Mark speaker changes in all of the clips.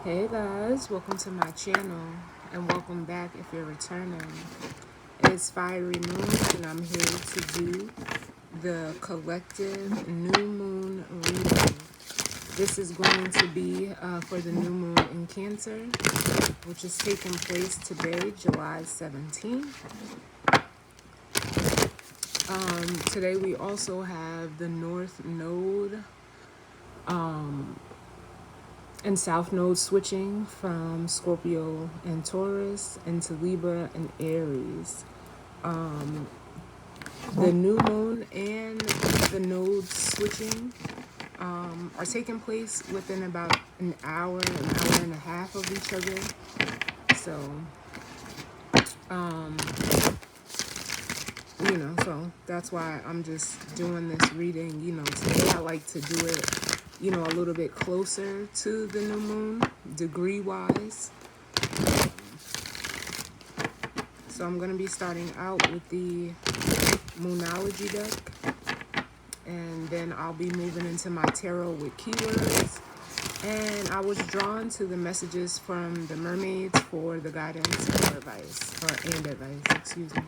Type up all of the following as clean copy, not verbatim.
Speaker 1: Hey guys, welcome to my channel and welcome back if you're returning. It's Fiery Moon and I'm here to do the collective new moon reading. This is going to be for the new moon in Cancer, which is taking place today, July 17th. Today we also have the North Node and South Node switching from Scorpio and Taurus into Libra and Aries. The new moon and the nodes switching are taking place within about an hour and a half of each other. So, so that's why I'm just doing this reading. Today I like to do it, a little bit closer to the new moon, degree-wise. So I'm going to be starting out with the Moonology deck. And then I'll be moving into my tarot with keywords. And I was drawn to the messages from the mermaids for the guidance or advice, and advice, excuse me.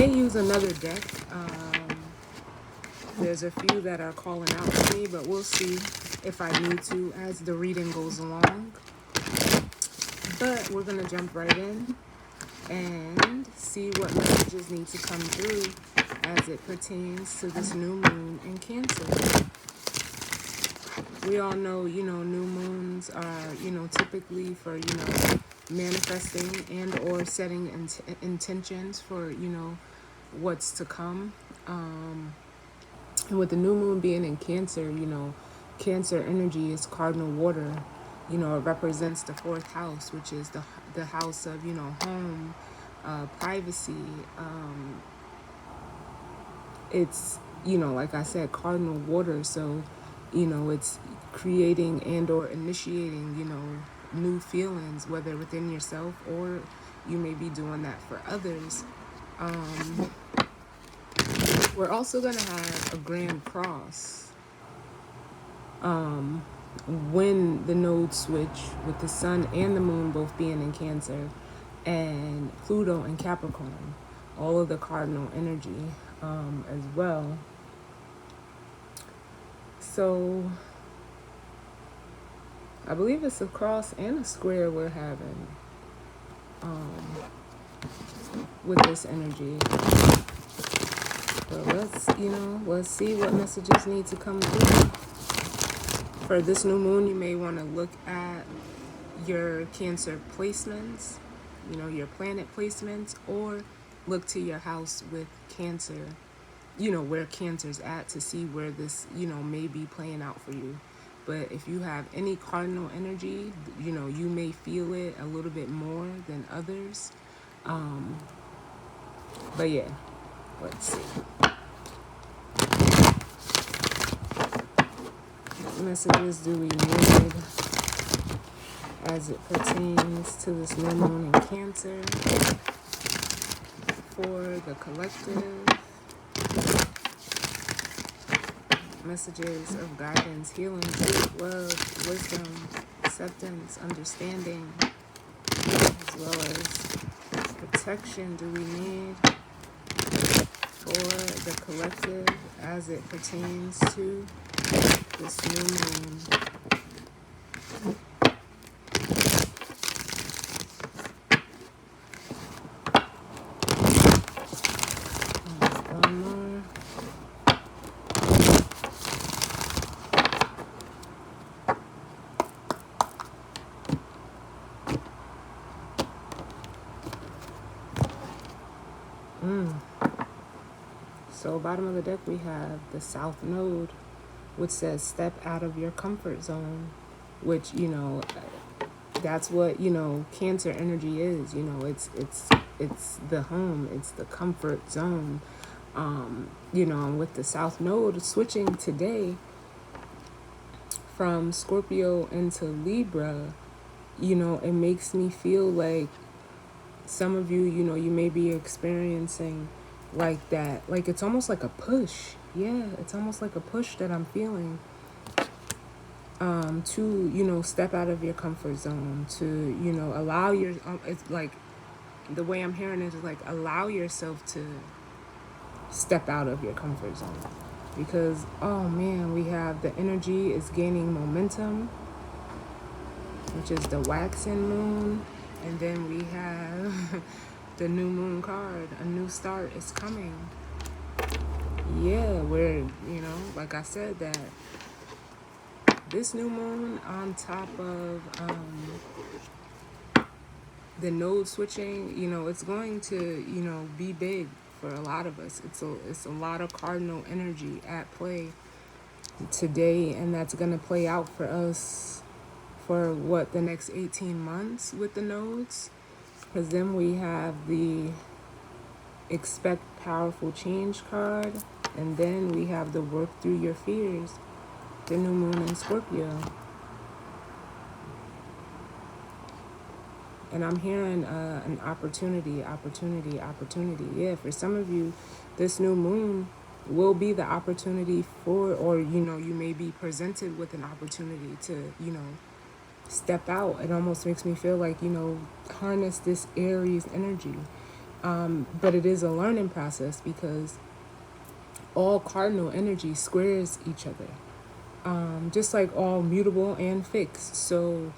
Speaker 1: I may use another deck. There's a few that are calling out to me, but we'll see if I need to as the reading goes along. But we're going to jump right in and see what messages need to come through as it pertains to this new moon in Cancer. We all know, new moons are, typically for, manifesting and or setting intentions for, what's to come. And with the new moon being in Cancer, Cancer energy is cardinal water. It represents the fourth house, which is the house of, home, privacy. It's, like I said, cardinal water. So, it's creating and or initiating, new feelings, whether within yourself or you may be doing that for others. We're also going to have a grand cross when the nodes switch with the sun and the moon both being in Cancer and Pluto in Capricorn, all of the cardinal energy as well. So I believe it's a cross and a square we're having with this energy. But let's see what messages need to come through. For this new moon, you may want to look at your Cancer placements, your planet placements, or look to your house with Cancer, where Cancer's at to see where this, may be playing out for you. But if you have any cardinal energy, you may feel it a little bit more than others. But yeah, let's see. What messages do we need as it pertains to this new moon in Cancer for the collective? Messages of guidance, healing, truth, love, wisdom, acceptance, understanding, as well as protection do we need for the collective as it pertains to this new moon. So bottom of the deck we have the South Node, which says step out of your comfort zone, which, that's what, Cancer energy is. It's the home, it's the comfort zone. And with the South Node switching today from Scorpio into Libra, you know, it makes me feel like some of you, you know, you may be experiencing like that. Like it's almost like a push. Yeah, it's almost like a push that I'm feeling to, you know, step out of your comfort zone, to, you know, allow your, it's like the way I'm hearing it is like allow yourself to step out of your comfort zone. Because, oh man, we have the energy is gaining momentum, which is the waxing moon. And then we have the new moon card. A new start is coming. Yeah, we're, you know, like I said, that this new moon on top of the node switching, you know, it's going to, you know, be big for a lot of us. It's a lot of cardinal energy at play today, and that's going to play out for us for what, the next 18 months with the nodes. Because then we have the expect powerful change card, and then we have the work through your fears, the new moon in Scorpio. And I'm hearing an opportunity. Yeah, for some of you, this new moon will be the opportunity for, or, you know, you may be presented with an opportunity to, you know, step out. It almost makes me feel like, you know, harness this Aries energy. But it is a learning process because all cardinal energy squares each other, just like all mutable and fixed. So,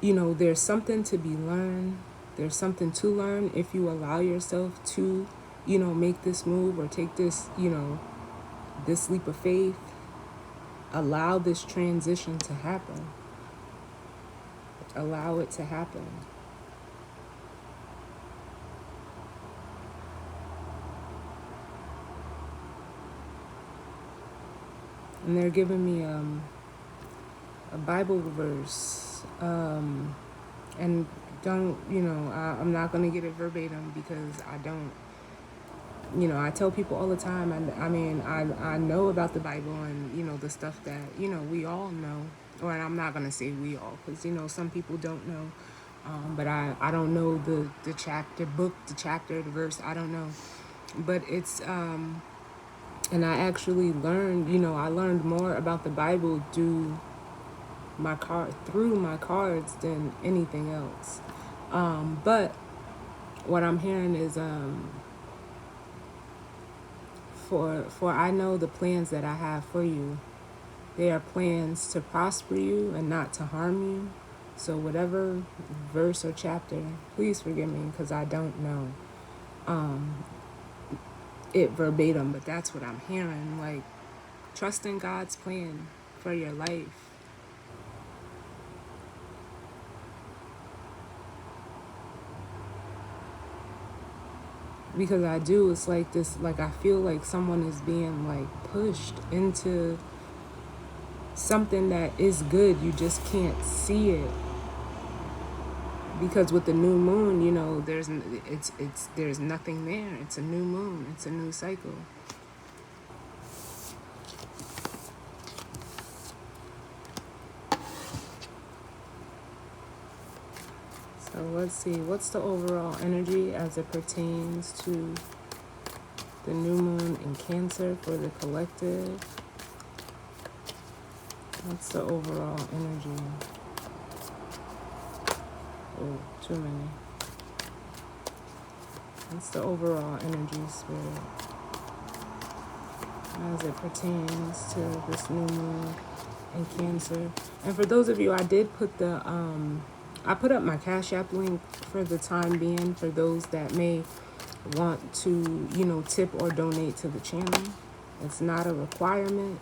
Speaker 1: you know, there's something to be learned. There's something to learn if you allow yourself to, you know, make this move or take this, you know, this leap of faith. Allow this transition to happen. Allow it to happen. And they're giving me a Bible verse. And don't, you know, I'm not going to get it verbatim because I don't, you know, I tell people all the time, I mean, I know about the Bible and, you know, the stuff that, you know, we all know. Or I'm not going to say we all because, you know, some people don't know. But I don't know the chapter, book, the chapter, the verse, I don't know. But it's, and I actually learned, you know, I learned more about the Bible through my cards than anything else. But what I'm hearing is for I know the plans that I have for you. They are plans to prosper you and not to harm you. So whatever verse or chapter, please forgive me because I don't know it verbatim, but that's what I'm hearing. Like, trust in God's plan for your life. Because I do, it's like this, like I feel like someone is being like pushed into something that is good. You just can't see it. Because with the new moon, you know, there's nothing there. It's a new moon. It's a new cycle. So let's see, what's the overall energy as it pertains to the new moon in Cancer for the collective? What's the overall energy? Oh, too many. What's the overall energy, Spirit, as it pertains to this new moon in Cancer? And for those of you, I did put I put up my Cash App link for the time being for those that may want to, you know, tip or donate to the channel. It's not a requirement.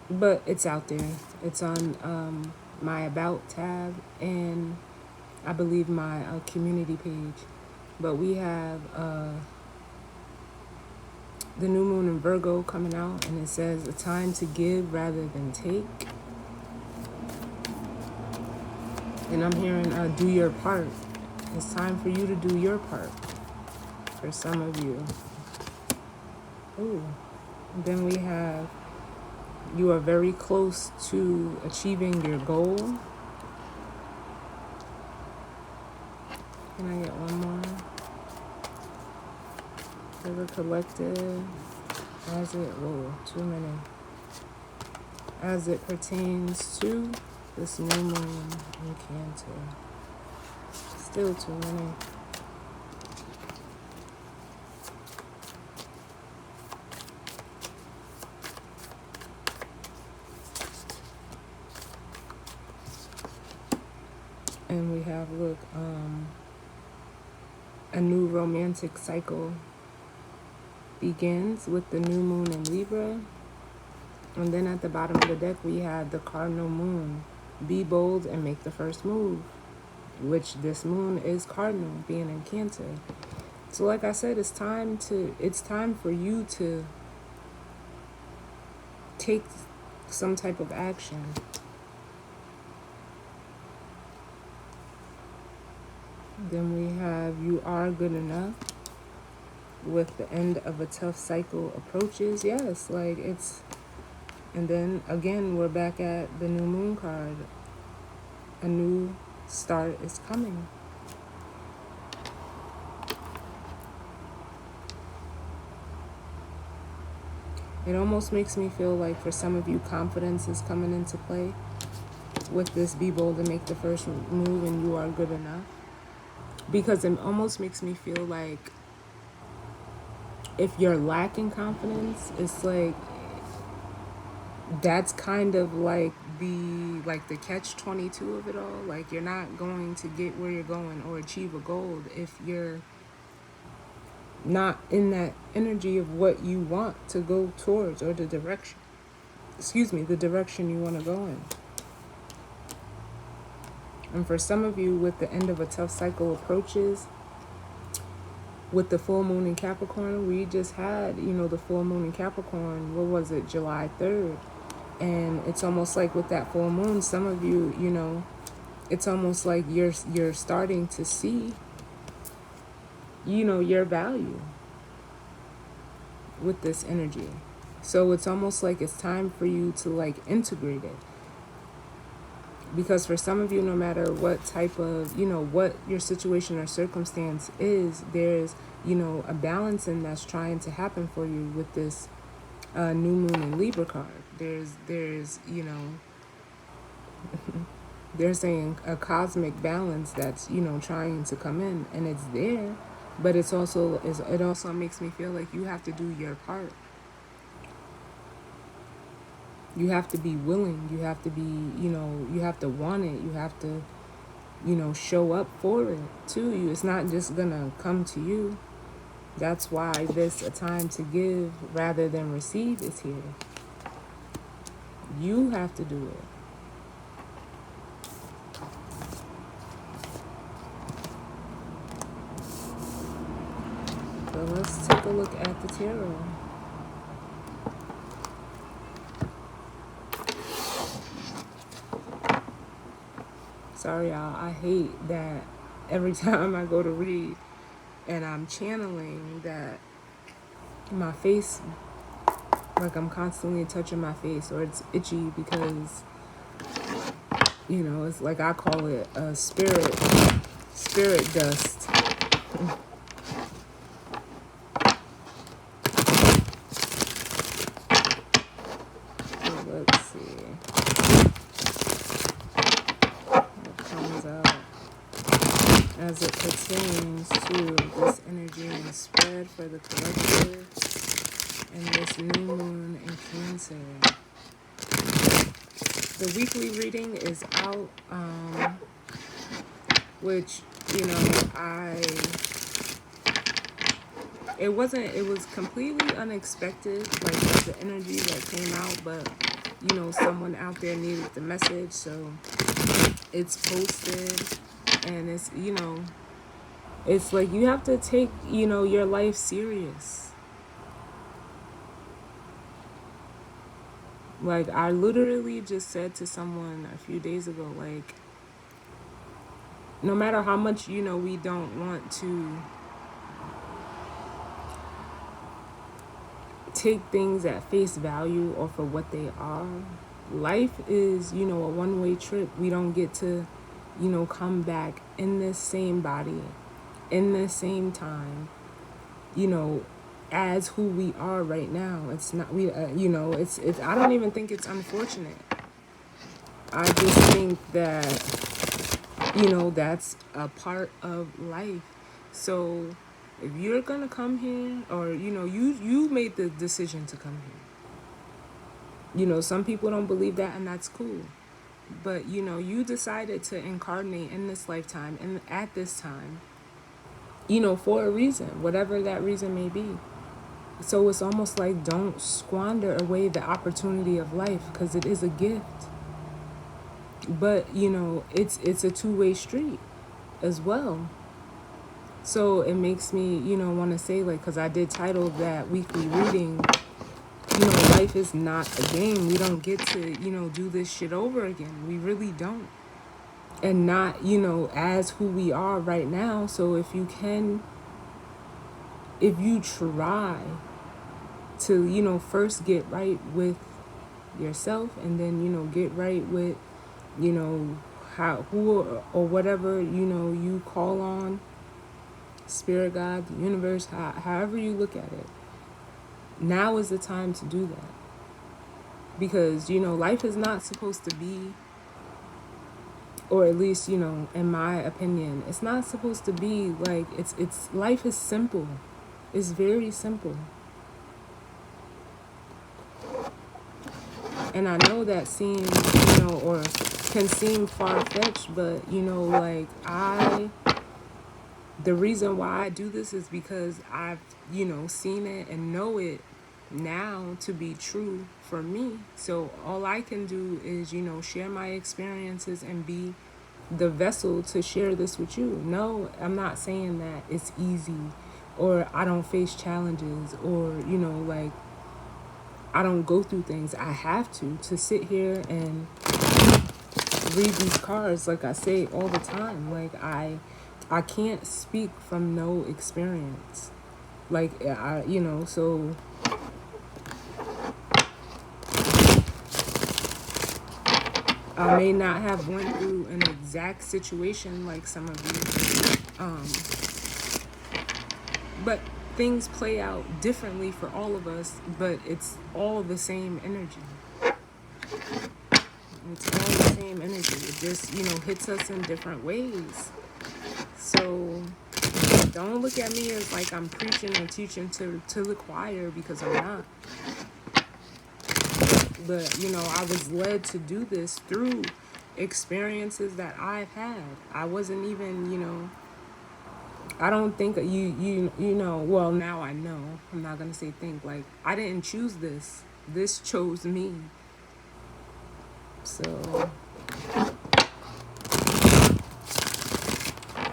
Speaker 1: But it's out there. It's on my About tab and I believe my community page. But we have the new moon in Virgo coming out, and it says a time to give rather than take. And I'm hearing do your part. It's time for you to do your part for some of you. Ooh. And then we have You are very close to achieving your goal. Can I get one more? For the collective, as it, whoa, too many. As it pertains to this new moon in Cancer. Still too many. And we have, look, a new romantic cycle begins with the new moon in Libra. And then at the bottom of the deck, we have the cardinal moon. Be bold and make the first move, which this moon is cardinal, being in Cancer. So like I said, it's time for you to take some type of action. Then we have you are good enough. With the end of a tough cycle approaches. Yes, like it's, and then again we're back at the new moon card. A new start is coming. It almost makes me feel like for some of you, confidence is coming into play with this be bold and make the first move and you are good enough. Because it almost makes me feel like if you're lacking confidence, it's like that's kind of like the catch-22 of it all. Like you're not going to get where you're going or achieve a goal if you're not in that energy of what you want to go towards, or the direction you want to go in. And for some of you, with the end of a tough cycle approaches, with the full moon in Capricorn, we just had, the full moon in Capricorn, what was it, July 3rd. And it's almost like with that full moon, some of you, it's almost like you're starting to see, your value with this energy. So it's almost like it's time for you to like integrate it. Because for some of you, no matter what type of, what your situation or circumstance is, there's, a balancing that's trying to happen for you with this new moon in Libra card. There's they're saying a cosmic balance that's, trying to come in, and it's there, but it also makes me feel like you have to do your part. You have to be willing. You have to be, you have to want it. You have to, show up for it too. It's not just gonna come to you. That's why this a time to give rather than receive is here. You have to do it. So let's take a look at the tarot. Sorry, y'all. I hate that every time I go to read and I'm channeling that my face, like I'm constantly touching my face, or it's itchy because, it's like I call it a spirit dust. So let's see. As it pertains to this energy and spread for the collective and this new moon in Cancer. The weekly reading is out, which, it was completely unexpected, like the energy that came out, but, someone out there needed the message, so it's posted. And it's, it's like you have to take, your life serious. Like I literally just said to someone a few days ago, like, no matter how much, we don't want to take things at face value or for what they are. Life is, a one-way trip. We don't get to, come back in this same body, in this same time, as who we are right now. It's not, it's, I don't even think it's unfortunate. I just think that, that's a part of life. So if you're gonna come here, or you made the decision to come here. Some people don't believe that, and that's cool. But you decided to incarnate in this lifetime and at this time, for a reason, whatever that reason may be. So it's almost like, don't squander away the opportunity of life, because it is a gift. But it's a two-way street as well. So it makes me want to say, like, because I did title that weekly reading, life is not a game. We don't get to do this shit over again. We really don't. And not as who we are right now. So if you try to first get right with yourself, and then get right with who or whatever you call on, spirit, God, the universe, however you look at it, now is the time to do that. Because life is not supposed to be, or at least in my opinion, it's not supposed to be like, it's life is simple. It's very simple. And I know that seems or can seem far-fetched, but like, the reason why I do this is because I've seen it and know it now to be true for me. So all I can do is share my experiences and be the vessel to share this with you. No, I'm not saying that it's easy, or I don't face challenges, or like, I don't go through things. I have to sit here and read these cards. Like I say all the time, like I can't speak from no experience. Like so I may not have went through an exact situation like some of you, but things play out differently for all of us, but it's all the same energy. It's all the same energy. It just, hits us in different ways. So don't look at me as like I'm preaching and teaching to the choir, because I'm not. But, I was led to do this through experiences that I've had. I wasn't even, I don't think well, now I know. I'm not going to say think. Like, I didn't choose this. This chose me. So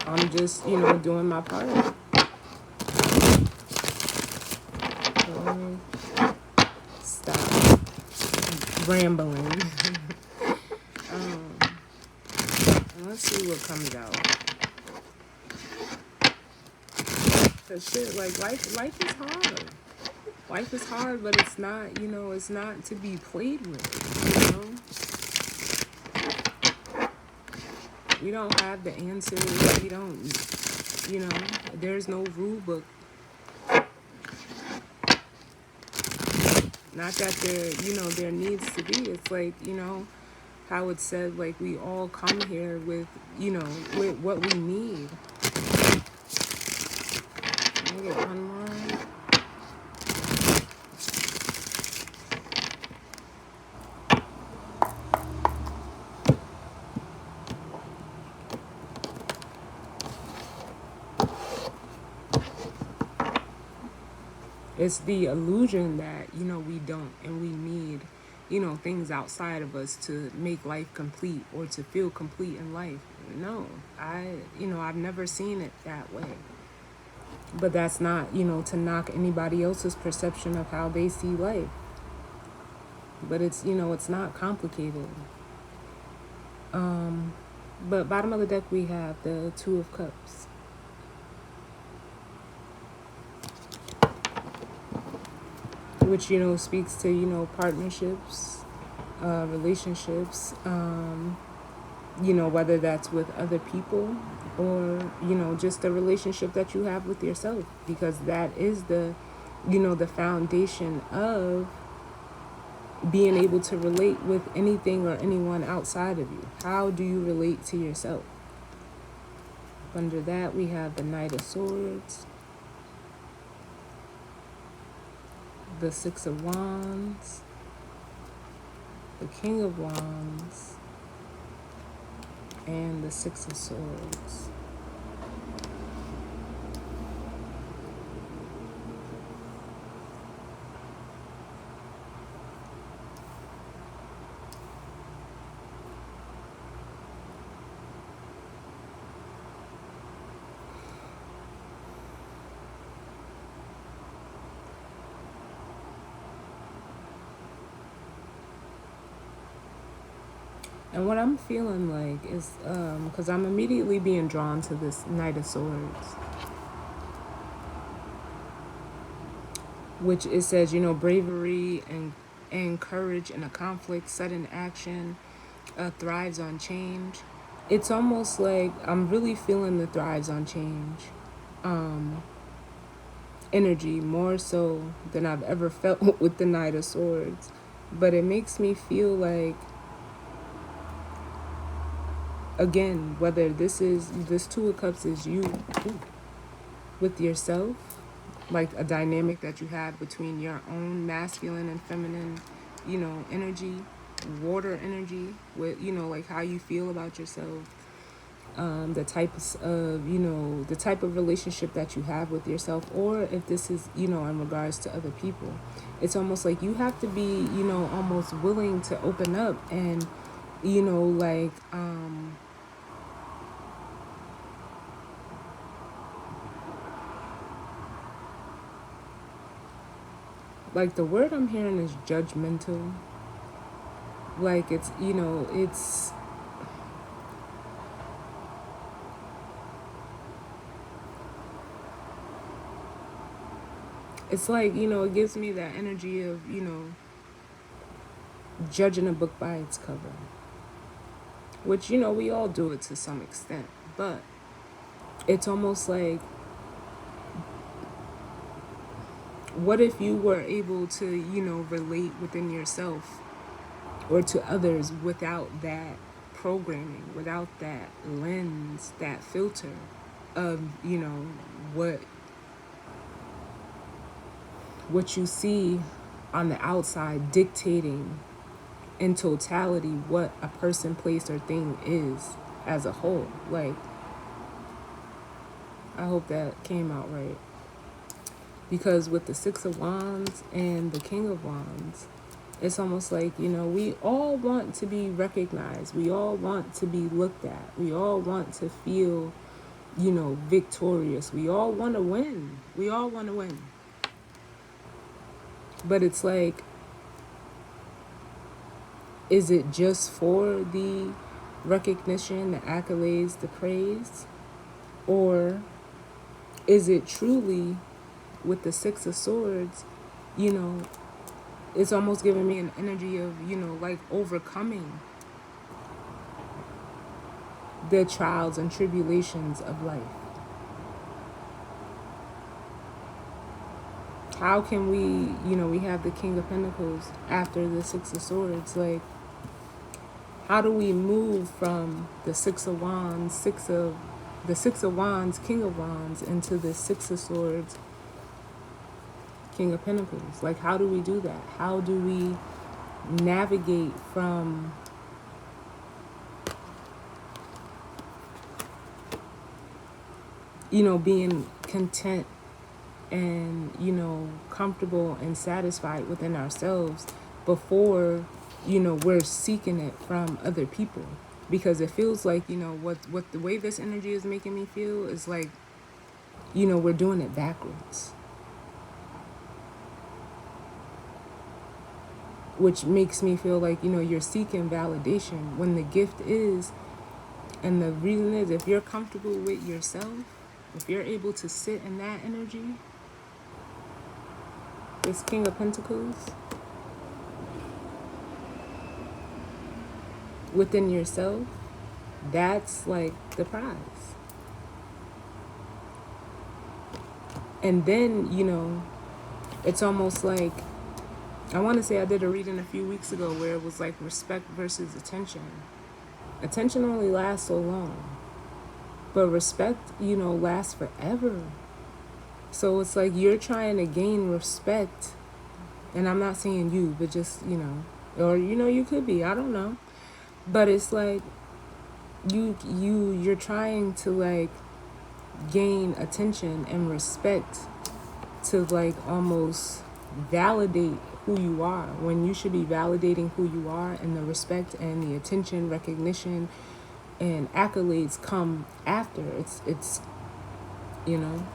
Speaker 1: I'm just, doing my part. Stop rambling. Let's see what comes out. Cause shit, like, life is hard. Life is hard, but it's not, it's not to be played with, We don't have the answers. We don't, there's no rule book. Not that there needs to be. It's like, how it said, like, we all come here with, with what we need. Let me get one more. It's the illusion that, we don't, and we need, things outside of us to make life complete or to feel complete in life. No, I've never seen it that way. But that's not, to knock anybody else's perception of how they see life. But it's, it's not complicated. But bottom of the deck, we have the Two of Cups. which, speaks to, partnerships, relationships, whether that's with other people or, just the relationship that you have with yourself, because that is the foundation of being able to relate with anything or anyone outside of you. How do you relate to yourself? Under that, we have the Knight of Swords, the Six of Wands, the King of Wands, and the Six of Swords. And what I'm feeling like is, because I'm immediately being drawn to this Knight of Swords, which it says, bravery and courage in a conflict, sudden action, thrives on change. It's almost like I'm really feeling the thrives on change energy, more so than I've ever felt with the Knight of Swords. But it makes me feel like, again, whether this Two of Cups is you with yourself, like a dynamic that you have between your own masculine and feminine, energy, water energy, with, like how you feel about yourself, the types of, the type of relationship that you have with yourself, or if this is, in regards to other people. It's almost like you have to be, almost willing to open up and, like the word I'm hearing is judgmental. Like it's, it's like, it gives me that energy of, judging a book by its cover. Which, we all do it to some extent. But it's almost like, what if you were able to, relate within yourself or to others without that programming, without that lens, that filter of, what you see on the outside dictating in totality what a person, place, or thing is as a whole. Like, I hope that came out right. Because with the Six of Wands and the King of Wands, it's almost like, we all want to be recognized. We all want to be looked at. We all want to feel, victorious. We all want to win. We all want to win. But it's like, is it just for the recognition, the accolades, the praise? Or is it truly, with the Six of Swords, it's almost giving me an energy of, like overcoming the trials and tribulations of life. How can we have the King of Pentacles after the Six of Swords. Like, how do we move from the Six of Wands, King of Wands, into the Six of Swords, King of Pentacles? Like, how do we do that? How do we navigate from being content and, comfortable and satisfied within ourselves before, we're seeking it from other people? Because it feels like, what the way this energy is making me feel is like, we're doing it backwards. Which makes me feel like, you're seeking validation when the gift is, and the reason is, if you're comfortable with yourself, if you're able to sit in that energy, This King of Pentacles within yourself, that's like the prize. And then, you know, it's almost like, I want to say I did a reading a few weeks ago where it was like respect versus attention. Attention only lasts so long, but respect, you know, lasts forever. So it's like you're trying to gain respect, and I'm not saying you, but just, you know, or, you know, you could be, I don't know. But it's like you're trying to like gain attention and respect to like almost validate who you are, when you should be validating who you are, and the respect and the attention, recognition, and accolades come after. It's you know,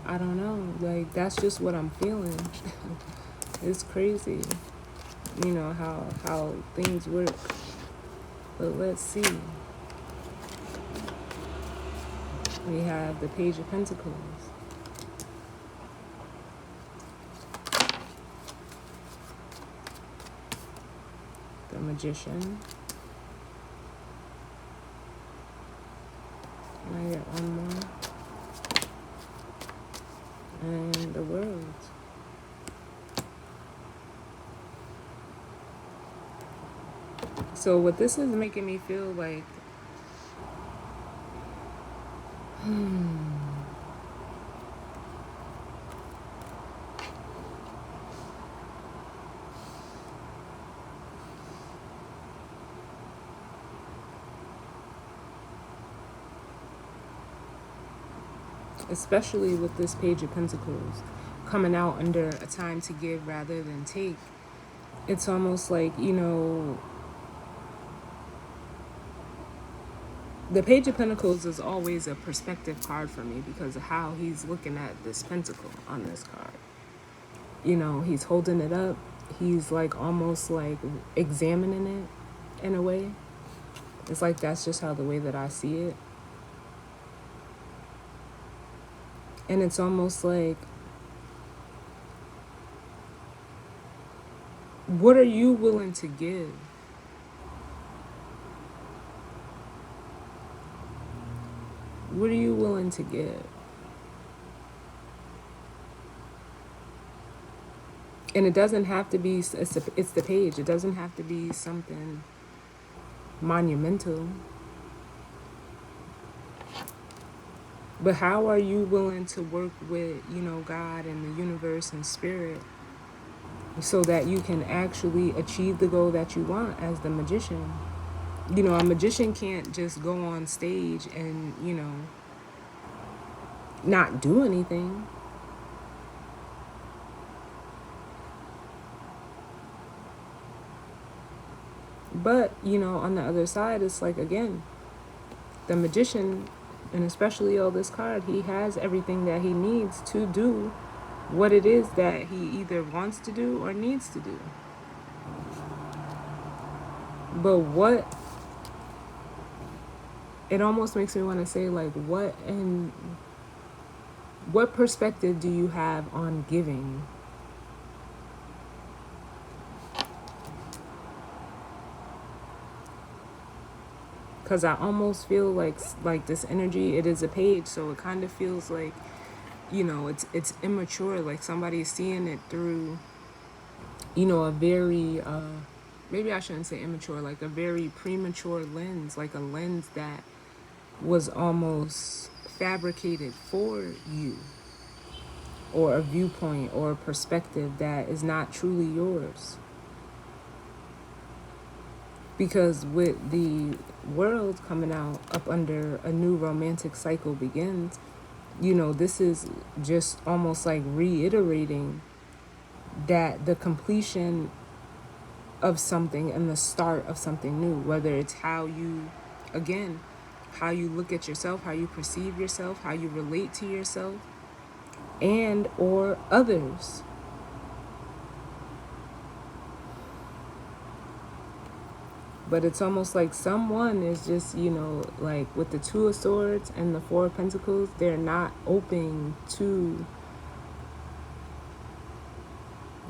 Speaker 1: I don't know, like that's just what I'm feeling. It's crazy, you know, how things work. But let's see. We have the Page of Pentacles, the Magician. And I get one more. And the World. So what this is making me feel like, especially with this Page of Pentacles coming out under a time to give rather than take, it's almost like, you know, the Page of Pentacles is always a perspective card for me because of how he's looking at this pentacle on this card. You know, he's holding it up. He's like almost like examining it in a way. It's like that's just how the way that I see it. And it's almost like, what are you willing to give? What are you willing to give? And it doesn't have to be, it's the page. It doesn't have to be something monumental. But how are you willing to work with, you know, God and the universe and spirit so that you can actually achieve the goal that you want as the magician? You know, a magician can't just go on stage and, you know, not do anything. But, you know, on the other side, it's like, again, the magician, and especially on this card, he has everything that he needs to do what it is that he either wants to do or needs to do. But what, it almost makes me want to say, like, what perspective do you have on giving? Because I almost feel like this energy, it is a page, so it kind of feels like, you know, it's immature, like somebody's seeing it through, you know, a very, maybe I shouldn't say immature, like a very premature lens, like a lens that was almost fabricated for you, or a viewpoint or a perspective that is not truly yours. Because with the World coming out up under a new romantic cycle begins, you know, this is just almost like reiterating that the completion of something and the start of something new, whether it's how you, again, how you look at yourself, how you perceive yourself, how you relate to yourself and or others. but it's almost like someone is just, you know, like with the Two of Swords and the Four of Pentacles, they're not open to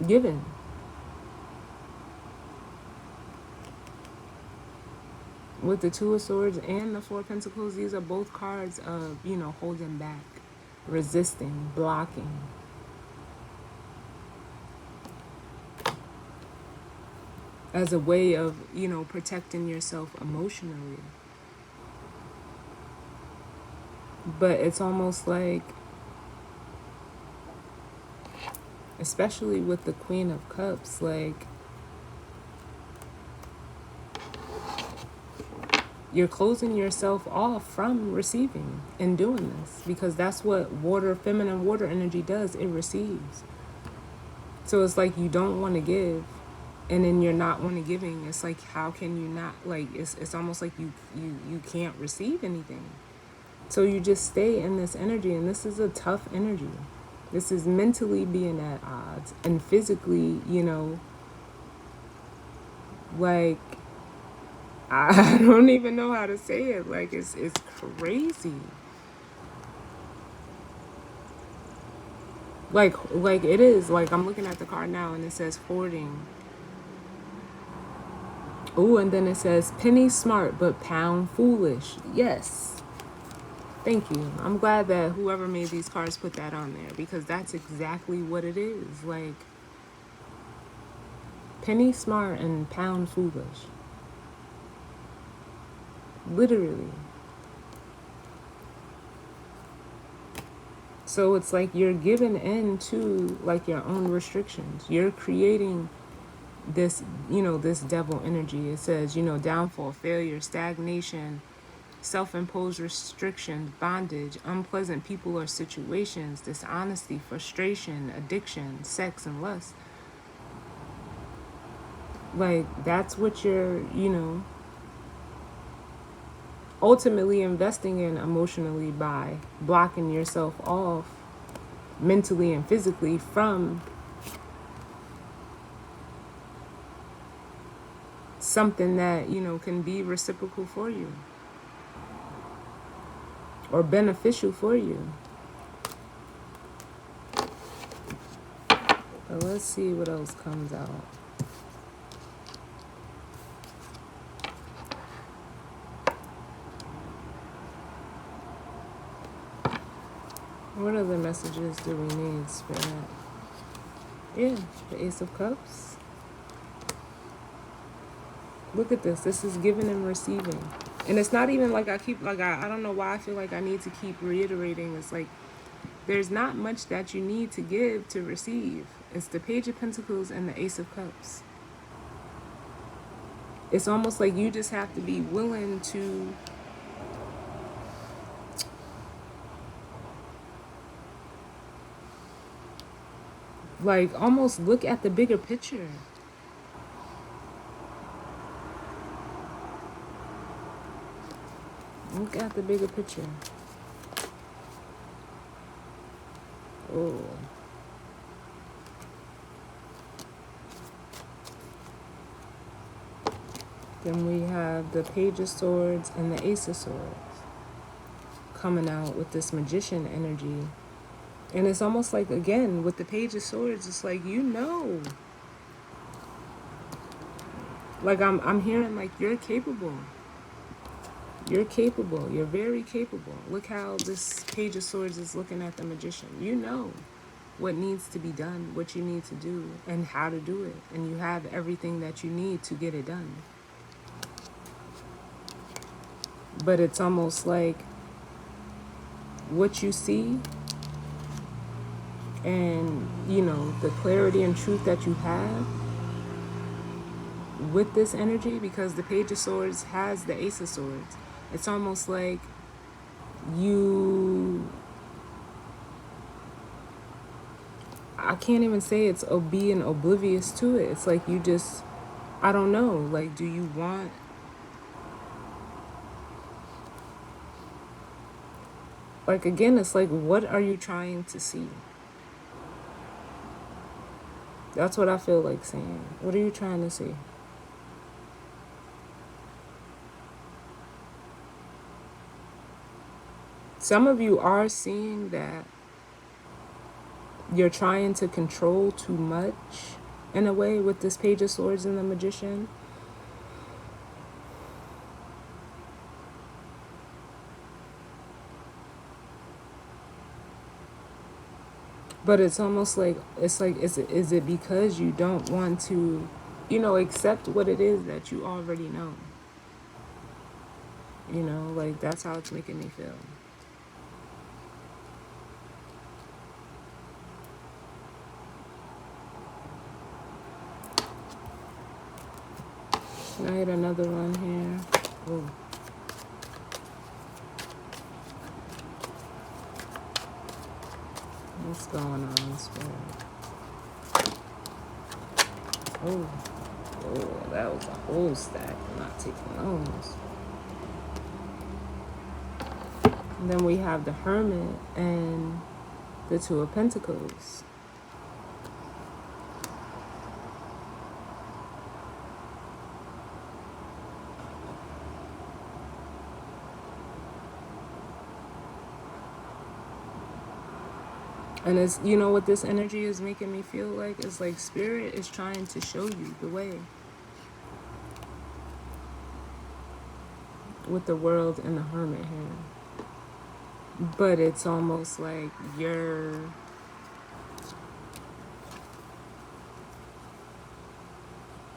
Speaker 1: giving. With the Two of Swords and the Four of Pentacles, these are both cards of, you know, holding back, resisting, blocking. As a way of, you know, protecting yourself emotionally. But it's almost like, especially with the Queen of Cups, like, you're closing yourself off from receiving and doing this, because that's what water, feminine water energy does. It receives. So it's like you don't want to give, and then you're not want to giving. It's like, how can you not, like, it's almost like you can't receive anything. So you just stay in this energy, and this is a tough energy. This is mentally being at odds, and physically, you know, like, I don't even know how to say it. Like, it's crazy. Like it is. Like, I'm looking at the card now, and it says hoarding. Oh, and then it says penny smart but pound foolish. Yes. Thank you. I'm glad that whoever made these cards put that on there, because that's exactly what it is. Like, penny smart and pound foolish. Literally. So it's like you're giving in to, like, your own restrictions. You're creating this, you know, this devil energy. It says, you know, downfall, failure, stagnation, self-imposed restrictions, bondage, unpleasant people or situations, dishonesty, frustration, addiction, sex, and lust. Like, that's what you're, you know, ultimately investing in emotionally by blocking yourself off mentally and physically from something that, you know, can be reciprocal for you or beneficial for you. But let's see what else comes out. What other messages do we need, Spirit? Yeah, the Ace of Cups. Look at this. This is giving and receiving. And it's not even like I keep, like, I don't know why I feel like I need to keep reiterating. It's like, there's not much that you need to give to receive. It's the Page of Pentacles and the Ace of Cups. It's almost like you just have to be willing to like almost look at the bigger picture. Look at the bigger picture. Oh. Then we have the Page of Swords and the Ace of Swords coming out with this Magician energy. And it's almost like, again, with the Page of Swords, it's like, you know. Like, I'm hearing, like, you're capable. You're capable. You're very capable. Look how this Page of Swords is looking at the Magician. You know what needs to be done, what you need to do, and how to do it. And you have everything that you need to get it done. But it's almost like what you see and, you know, the clarity and truth that you have with this energy, because the Page of Swords has the Ace of Swords. It's almost like you, I can't even say it's being oblivious to it. It's like you just, I don't know, like, do you want, like, again, it's like, what are you trying to see? That's what I feel like saying. What are you trying to see? Some of you are seeing that you're trying to control too much in a way with this Page of Swords and the Magician. But it's almost like, is it because you don't want to, accept what it is that you already know? Like that's how it's making me feel. I had another one here. Oh. What's going on, Spirit? Oh. Oh, that was a whole stack. I'm not taking those. And then we have the Hermit and the Two of Pentacles. And it's, what this energy is making me feel like? It's like Spirit is trying to show you the way. With the World and the Hermit here. But it's almost like you're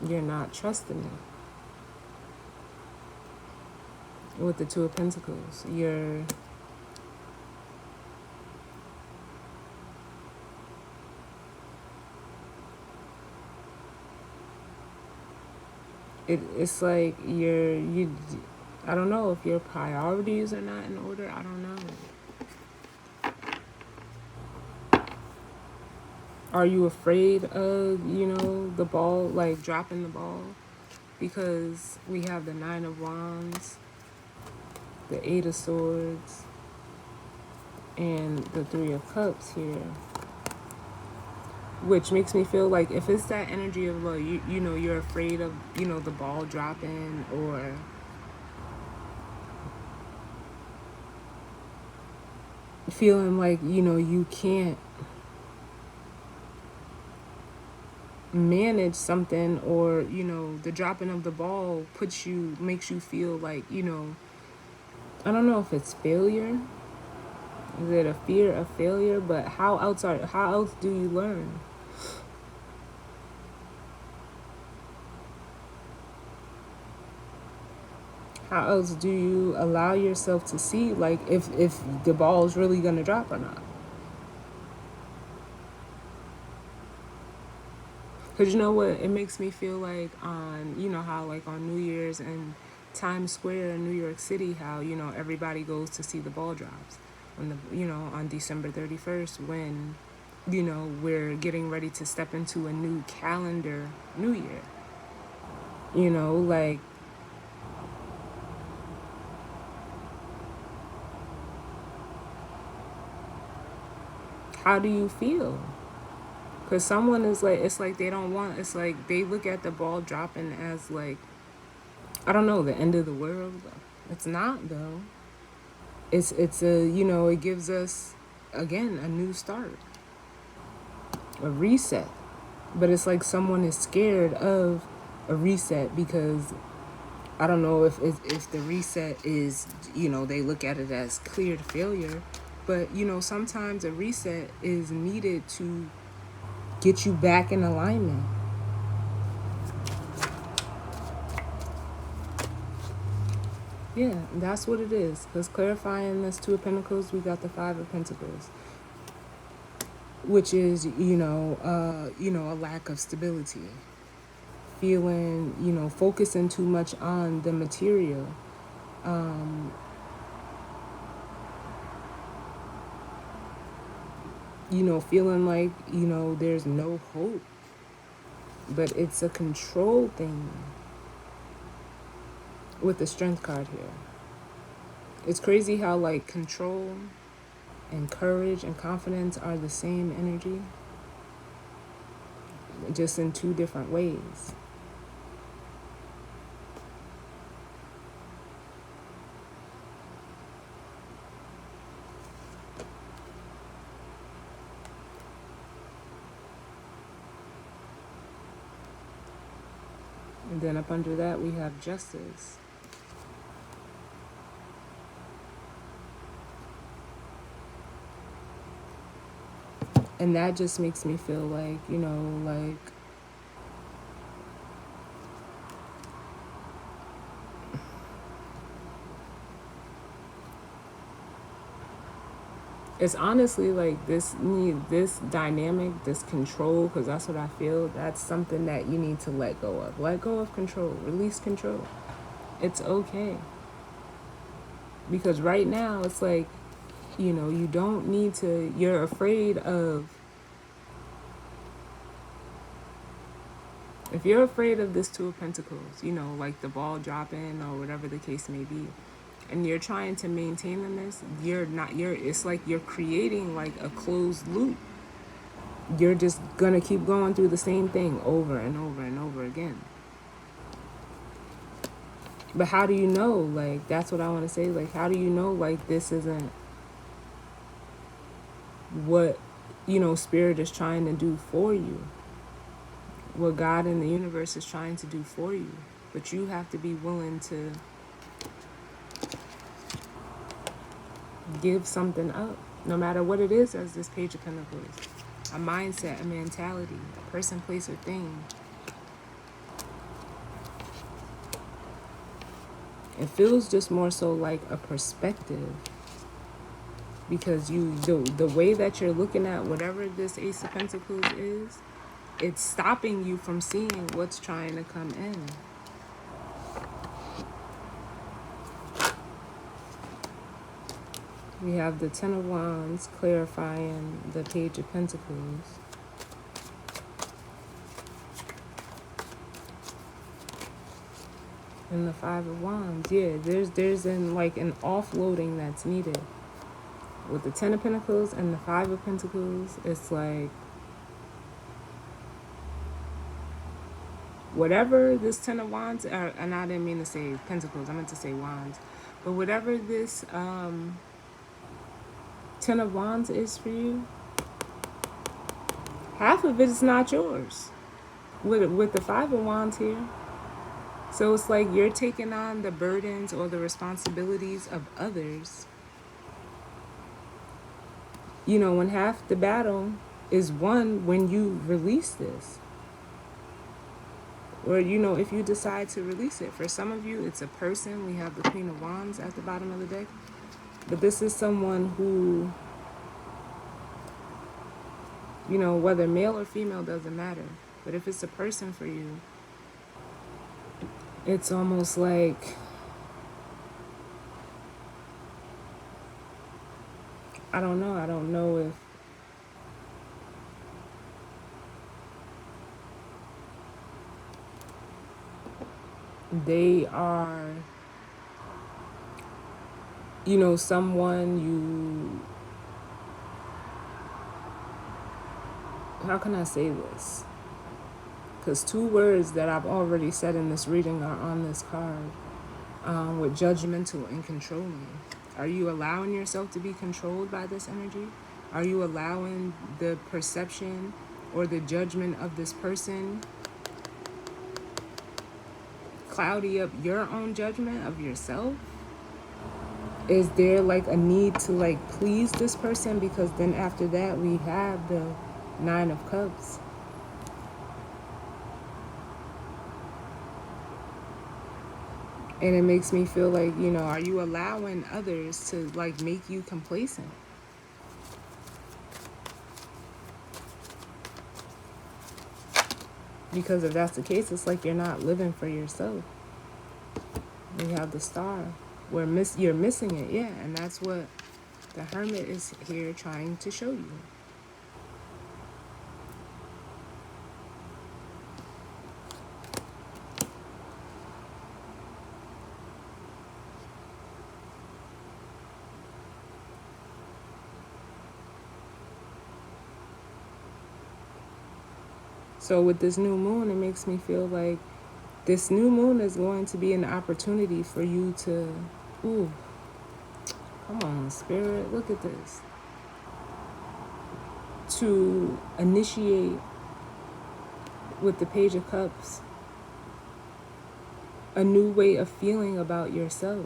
Speaker 1: not trusting it. With the Two of Pentacles, it's like I don't know if your priorities are not in order. I don't know. Are you afraid of, the ball, like dropping the ball? Because we have the Nine of Wands, the Eight of Swords, and the Three of Cups here. Which makes me feel like if it's that energy of, well, you're afraid of, the ball dropping, or feeling like, you can't manage something, or, the dropping of the ball makes you feel like, I don't know if it's failure. Is it a fear of failure? But how else do you learn? How else do you allow yourself to see, like, if the ball is really gonna drop or not? Because you know what it makes me feel like on, how like on New Year's and Times Square in New York City, how, everybody goes to see the ball drops on on December 31st, when, we're getting ready to step into a new calendar New Year. Like, how do you feel? Because someone is like, it's like they don't want, it's like they look at the ball dropping as like, I don't know, the end of the world. It's not, though. It's a, it gives us, again, a new start, a reset. But it's like someone is scared of a reset because I don't know if the reset is, they look at it as cleared failure. But, sometimes a reset is needed to get you back in alignment. Yeah, that's what it is. Because clarifying this Two of Pentacles, we got the Five of Pentacles, which is, a lack of stability. Feeling, focusing too much on the material. Feeling like, there's no hope. But it's a control thing with the Strength card here. It's crazy how, like, control and courage and confidence are the same energy, just in two different ways. And then up under that, we have justice. And that just makes me feel like, like it's honestly like this dynamic, this control, because that's what I feel. That's something that you need to let go of. Let go of control. Release control. It's okay. Because right now, it's like, you don't need to, you're afraid of, if you're afraid of this Two of Pentacles, like the ball dropping or whatever the case may be, and you're trying to maintain in this, it's like you're creating like a closed loop. You're just gonna keep going through the same thing over and over and over again. But how do you know? Like, that's what I want to say. Like, how do you know, like, this isn't what, Spirit is trying to do for you? What God in the universe is trying to do for you. But you have to be willing to give something up, no matter what it is, as this Page of Pentacles. A mindset, a mentality, a person, place, or thing. It feels just more so like a perspective. Because the way that you're looking at whatever this Ace of Pentacles is, it's stopping you from seeing what's trying to come in. We have the Ten of Wands clarifying the Page of Pentacles. And the Five of Wands. Yeah, there's like an offloading that's needed. With the Ten of Pentacles and the Five of Pentacles, it's like whatever this Ten of Wands, and I didn't mean to say Pentacles, I meant to say Wands. But whatever this Ten of Wands is for you, half of it is not yours. With the Five of Wands here. So it's like you're taking on the burdens or the responsibilities of others. When half the battle is won when you release this. Or, if you decide to release it. For some of you, it's a person. We have the Queen of Wands at the bottom of the deck. But this is someone who, whether male or female doesn't matter. But if it's a person for you, it's almost like, I don't know if they are, someone how can I say this? Because two words that I've already said in this reading are on this card, with judgmental and controlling. Are you allowing yourself to be controlled by this energy? Are you allowing the perception or the judgment of this person cloudy up your own judgment of yourself? Is there like a need to like please this person? Because then after that we have the Nine of Cups. And it makes me feel like, are you allowing others to like make you complacent? Because if that's the case, it's like you're not living for yourself. We have the Star. You're missing it, yeah. And that's what the Hermit is here trying to show you. So with this new moon, it makes me feel like this new moon is going to be an opportunity for you to, ooh, come on, Spirit, look at this. To initiate with the Page of Cups, a new way of feeling about yourself.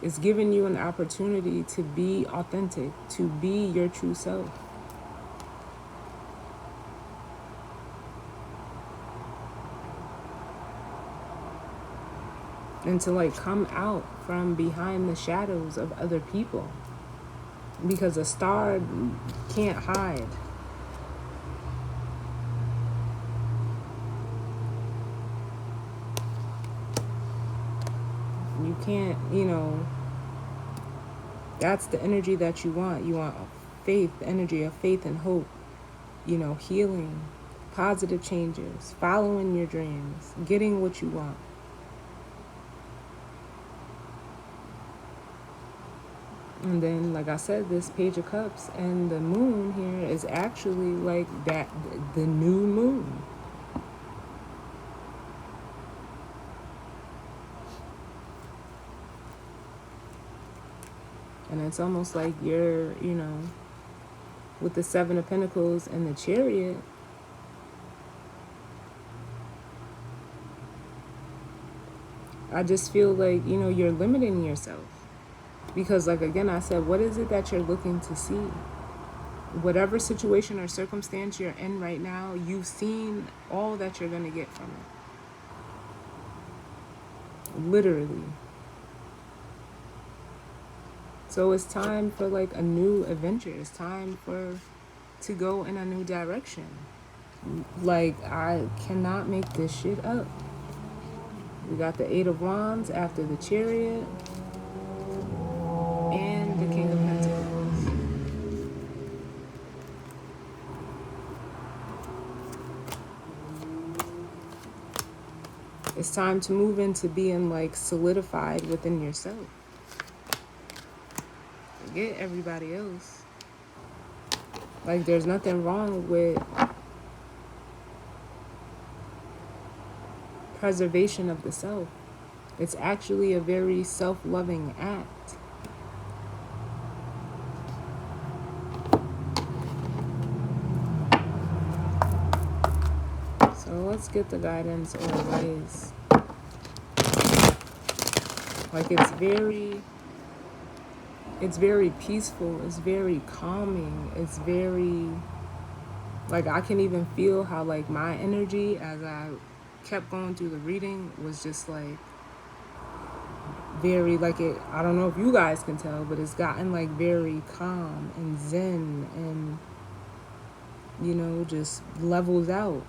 Speaker 1: It's giving you an opportunity to be authentic, to be your true self. And to like come out from behind the shadows of other people. Because a star can't hide. You can't, that's the energy that you want. You want faith, the energy of faith and hope, healing, positive changes, following your dreams, getting what you want. And then, like I said, this Page of Cups and the moon here is actually like that, the new moon. And it's almost like you're, with the Seven of Pentacles and the Chariot, I just feel like, you're limiting yourself. Because, like, again, I said, what is it that you're looking to see? Whatever situation or circumstance you're in right now, you've seen all that you're going to get from it. Literally. So it's time for, like, a new adventure. It's time to go in a new direction. Like, I cannot make this shit up. We got the Eight of Wands after the Chariot. And the King of Pentacles. It's time to move into being like solidified within yourself. Forget everybody else. Like there's nothing wrong with preservation of the self. It's actually a very self-loving act. So let's get the guidance or advice. Like it's very peaceful, it's very calming, it's very, like I can even feel how like my energy as I kept going through the reading was just like very, like it, I don't know if you guys can tell, but it's gotten like very calm and zen and, just levels out.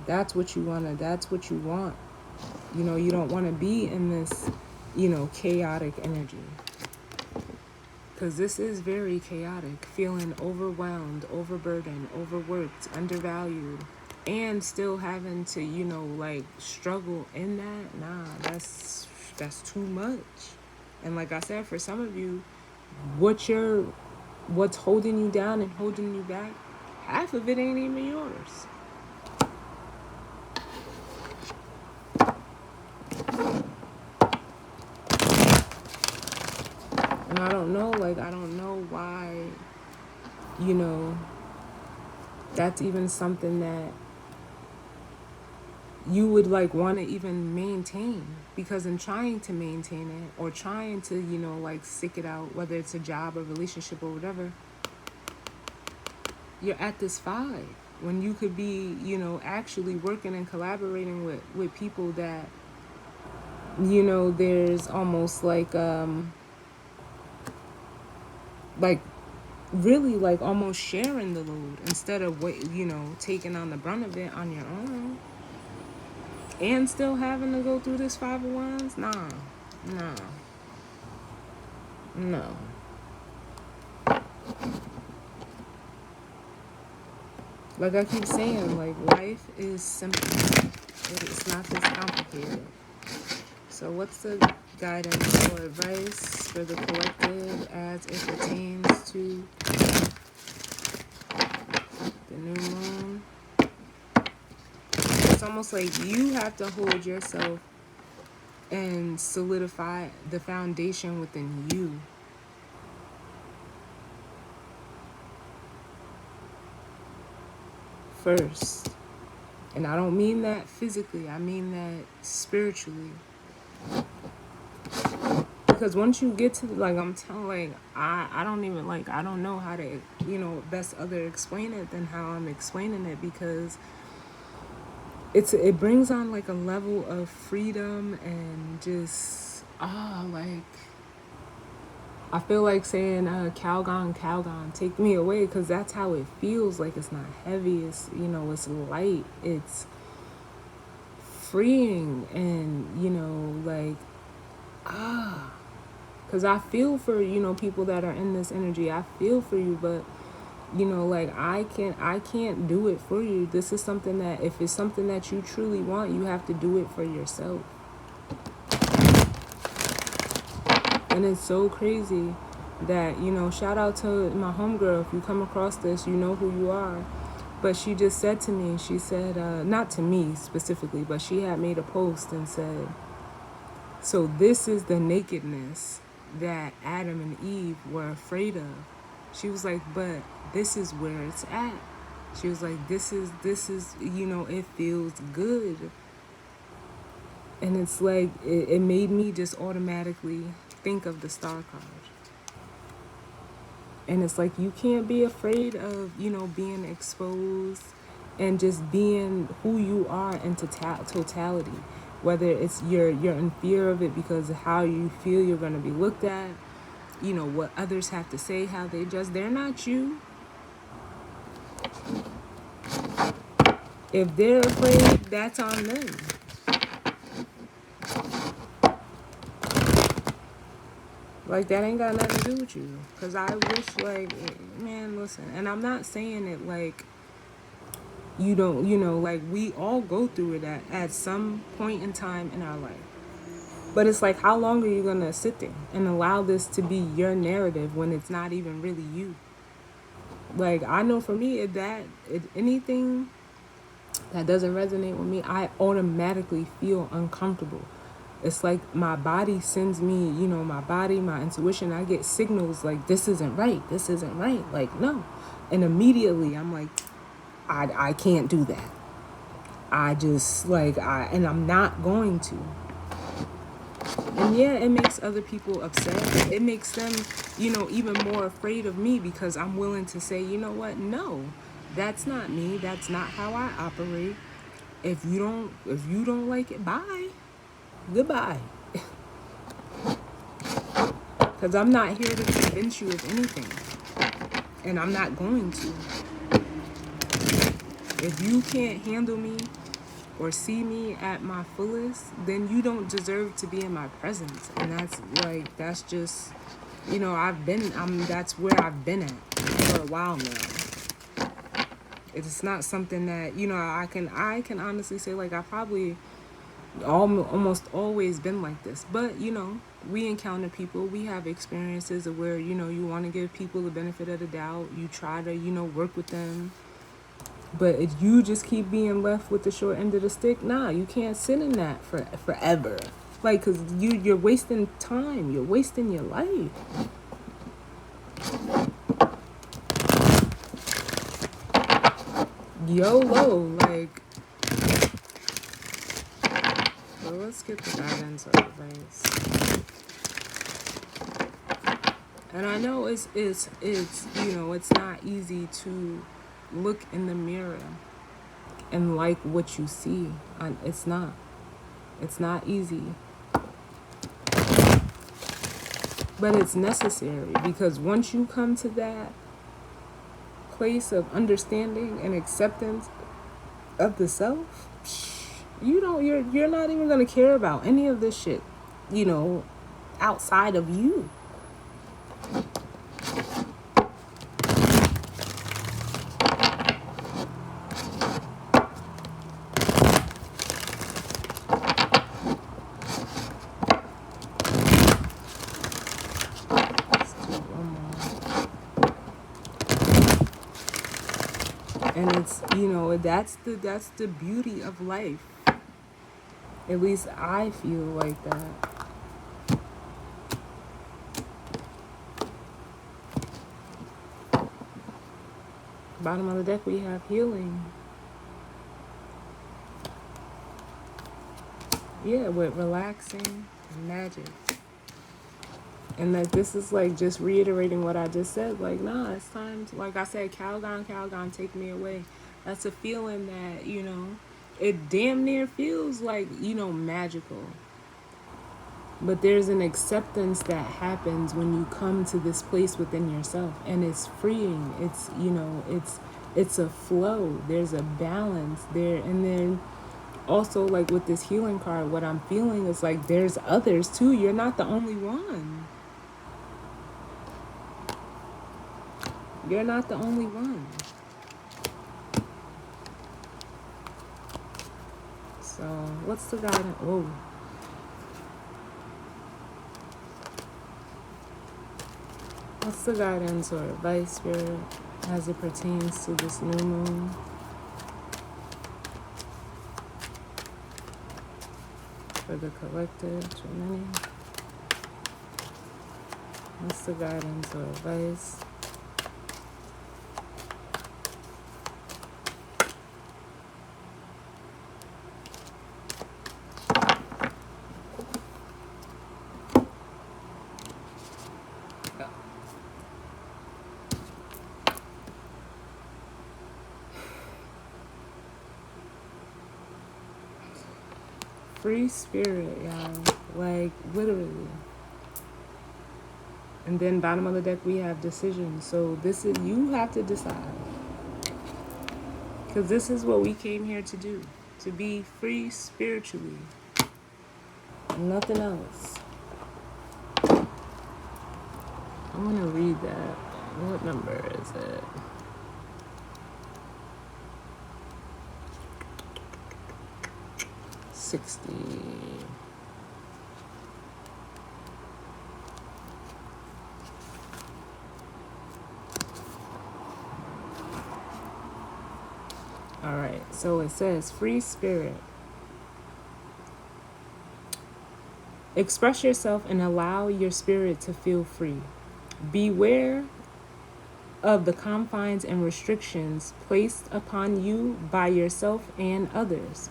Speaker 1: That's what you want. You don't want to be in this, chaotic energy. Because this is very chaotic. Feeling overwhelmed, overburdened, overworked, undervalued, and still having to, like struggle in that. Nah, that's too much. And like I said, for some of you, what's holding you down and holding you back, half of it ain't even yours. And I don't know why, that's even something that you would like want to even maintain. Because in trying to maintain it or trying to, like stick it out, whether it's a job or relationship or whatever, you're at this 5 when you could be, actually working and collaborating with people that, there's almost like really like almost sharing the load instead of taking on the brunt of it on your own and still having to go through this 5 of Wands. No. Like I keep saying, like life is simple. It's not this complicated. So what's the guidance or advice for the collective as it pertains to the new moon? It's almost like you have to hold yourself and solidify the foundation within you. First. And I don't mean that physically, I mean that spiritually. Because once you get to, like, I'm telling, like, I don't even, like, I don't know how to, best other explain it than how I'm explaining it, because it brings on, like, a level of freedom and just, like, I feel like saying, Calgon, Calgon, take me away, because that's how it feels. Like, it's not heavy, it's, it's light, it's freeing, and, like, because I feel for, people that are in this energy. I feel for you, but, like, I can't do it for you. This is something that, if it's something that you truly want, you have to do it for yourself. And it's so crazy that, shout out to my homegirl. If you come across this, you know who you are. But she just said to me, she said, not to me specifically, but she had made a post and said, so this is the nakedness that Adam and Eve were afraid of. She was like, but this is where it's at. She was like, this is, it feels good. And it's like, it made me just automatically think of the star card. And it's like, you can't be afraid of, being exposed and just being who you are in totality. Whether it's you're in fear of it because of how you feel you're going to be looked at, what others have to say, how they just, they're not you. If they're afraid, that's on them. Like, that ain't got nothing to do with you. Because I wish, like, man, listen. And I'm not saying it like you don't, like, we all go through it at some point in time in our life. But it's like, how long are you going to sit there and allow this to be your narrative when it's not even really you? Like, I know for me, anything that doesn't resonate with me, I automatically feel uncomfortable. It's like my body sends me, my body, my intuition, I get signals like, this isn't right, this isn't right. Like, no. And immediately I'm like, I can't do that. I just, like, and I'm not going to. And yeah, it makes other people upset. It makes them, even more afraid of me, because I'm willing to say, you know what? No, that's not me. That's not how I operate. If you don't like it, bye. Goodbye. Because I'm not here to convince you of anything. And I'm not going to. If you can't handle me or see me at my fullest, then you don't deserve to be in my presence. And that's just, that's where I've been at for a while now. It's not something that, I can honestly say, like, I probably almost always been like this. But, we encounter people, we have experiences of where, you want to give people the benefit of the doubt. You try to, work with them. But if you just keep being left with the short end of the stick, nah, you can't sit in that forever. Like, because you're wasting time. You're wasting your life. YOLO, like. Well, let's get the guidance of advice. And I know it's it's not easy to look in the mirror and like what you see. It's not. It's not easy. But it's necessary, because once you come to that place of understanding and acceptance of the self, you're not even gonna care about any of this shit, outside of you. And it's, that's the beauty of life. At least I feel like that. Bottom of the deck, we have healing. Yeah, with relaxing and magic. And that this is like just reiterating what I just said. Like, nah, it's time to, like I said, Calgon, Calgon, take me away. That's a feeling that, it damn near feels like, magical. But there's an acceptance that happens when you come to this place within yourself, and it's freeing. It's a flow. There's a balance there. And then also, like with this healing card, what I'm feeling is like there's others too. You're not the only one. You're not the only one. So what's the guidance? Oh, what's the guidance or advice, Spirit, as it pertains to this new moon for the collective, Gemini? What's the guidance or advice? Free spirit, y'all. Like, literally. And then bottom of the deck, we have decisions. So this is, you have to decide. Because this is what we came here to do. To be free spiritually. Nothing else. I want to read that. What number is it? $60. All right, so it says free spirit. Express yourself and allow your spirit to feel free. Beware of the confines and restrictions placed upon you by yourself and others.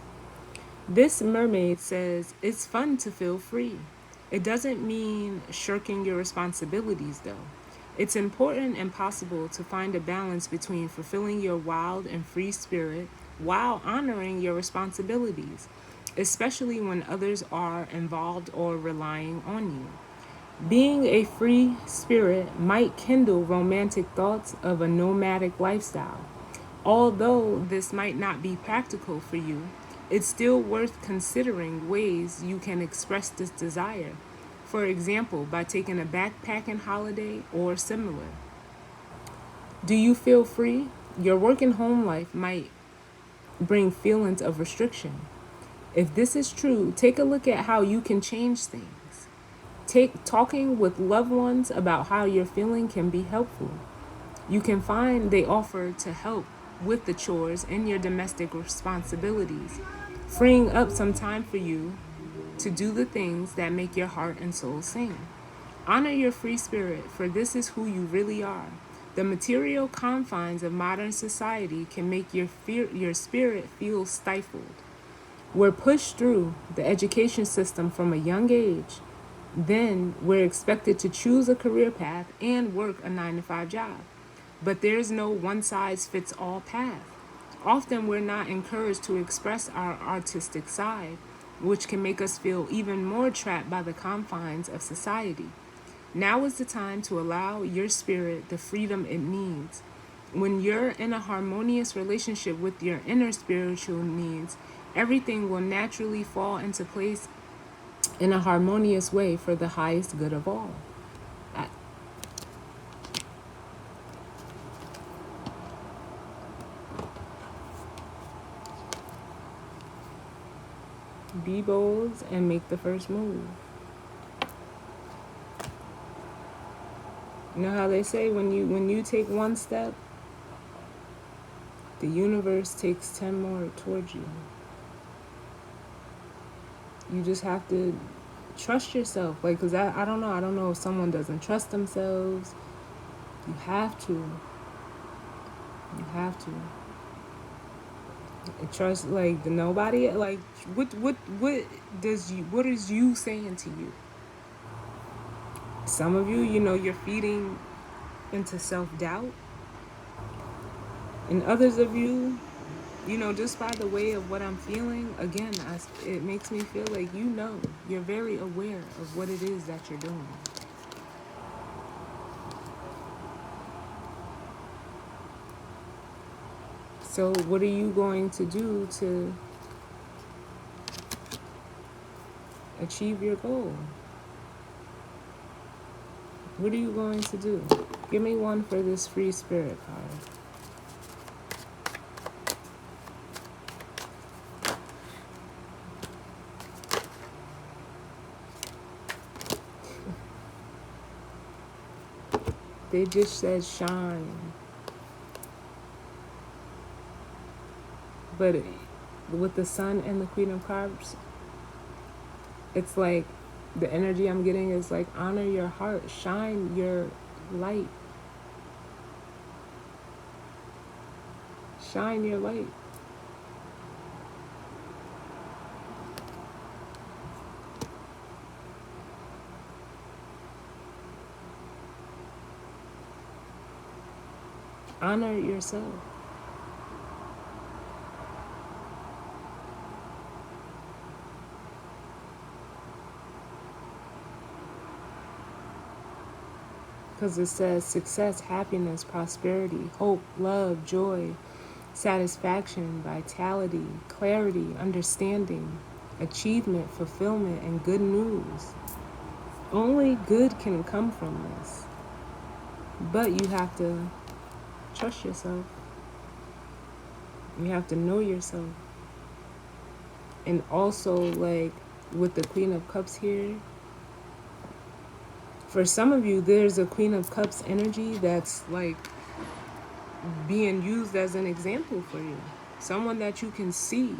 Speaker 1: This mermaid says it's fun to feel free. It doesn't mean shirking your responsibilities, though. It's important and possible to find a balance between fulfilling your wild and free spirit while honoring your responsibilities, especially when others are involved or relying on you. Being a free spirit might kindle romantic thoughts of a nomadic lifestyle. Although this might not be practical for you, it's still worth considering ways you can express this desire. For example, by taking a backpacking holiday or similar. Do you feel free? Your work and home life might bring feelings of restriction. If this is true, take a look at how you can change things. Talking with loved ones about how you're feeling can be helpful. You can find they offer to help with the chores and your domestic responsibilities, freeing up some time for you to do the things that make your heart and soul sing. Honor your free spirit, for this is who you really are. The material confines of modern society can make your spirit feel stifled. We're pushed through the education system from a young age. Then we're expected to choose a career path and work a 9 to 5 job. But there's no one size fits all path. Often we're not encouraged to express our artistic side, which can make us feel even more trapped by the confines of society. Now is the time to allow your spirit the freedom it needs. When you're in a harmonious relationship with your inner spiritual needs, everything will naturally fall into place in a harmonious way for the highest good of all. Be bold and make the first move. You know how they say when you take one step, the universe takes 10 more towards you. You just have to trust yourself. Like, because I don't know. I don't know if someone doesn't trust themselves. You have to. You have to. Trust, like, the nobody, like, what is you saying to you? Some of you, you're feeding into self-doubt, and others of you, just by the way of what I'm feeling, again, it makes me feel like, you're very aware of what it is that you're doing. So what are you going to do to achieve your goal? What are you going to do? Give me one for this free spirit card. They just said shine. But with the sun and the Queen of Cups, it's like the energy I'm getting is like, honor your heart, shine your light. Shine your light. Honor yourself. Because it says success, happiness, prosperity, hope, love, joy, satisfaction, vitality, clarity, understanding, achievement, fulfillment, and good news. Only good can come from this. But you have to trust yourself. You have to know yourself. And also, like, with the Queen of Cups here, for some of you, there's a Queen of Cups energy that's like being used as an example for you. Someone that you can see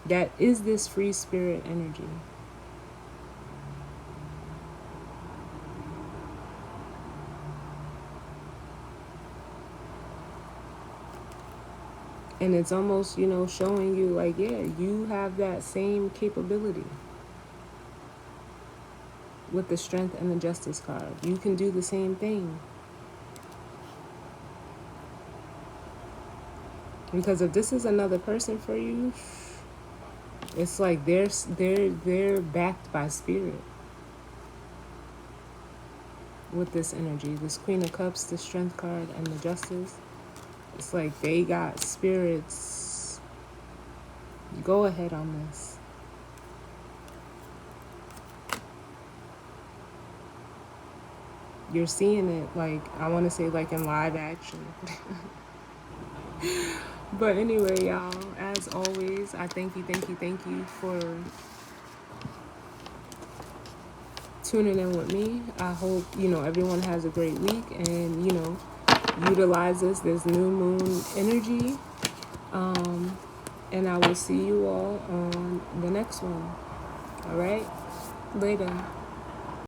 Speaker 1: that is this free spirit energy. And it's almost, showing you like, yeah, you have that same capability with the Strength and the Justice card. You can do the same thing. Because if this is another person for you, it's like they're backed by spirit with this energy. This Queen of Cups, the Strength card, and the Justice. It's like they got spirits. Go ahead on this. You're seeing it, like, I want to say, like, in live action. But anyway, y'all, as always, I thank you for tuning in with me. I hope, everyone has a great week and, utilizes this new moon energy. And I will see you all on the next one. All right? Later.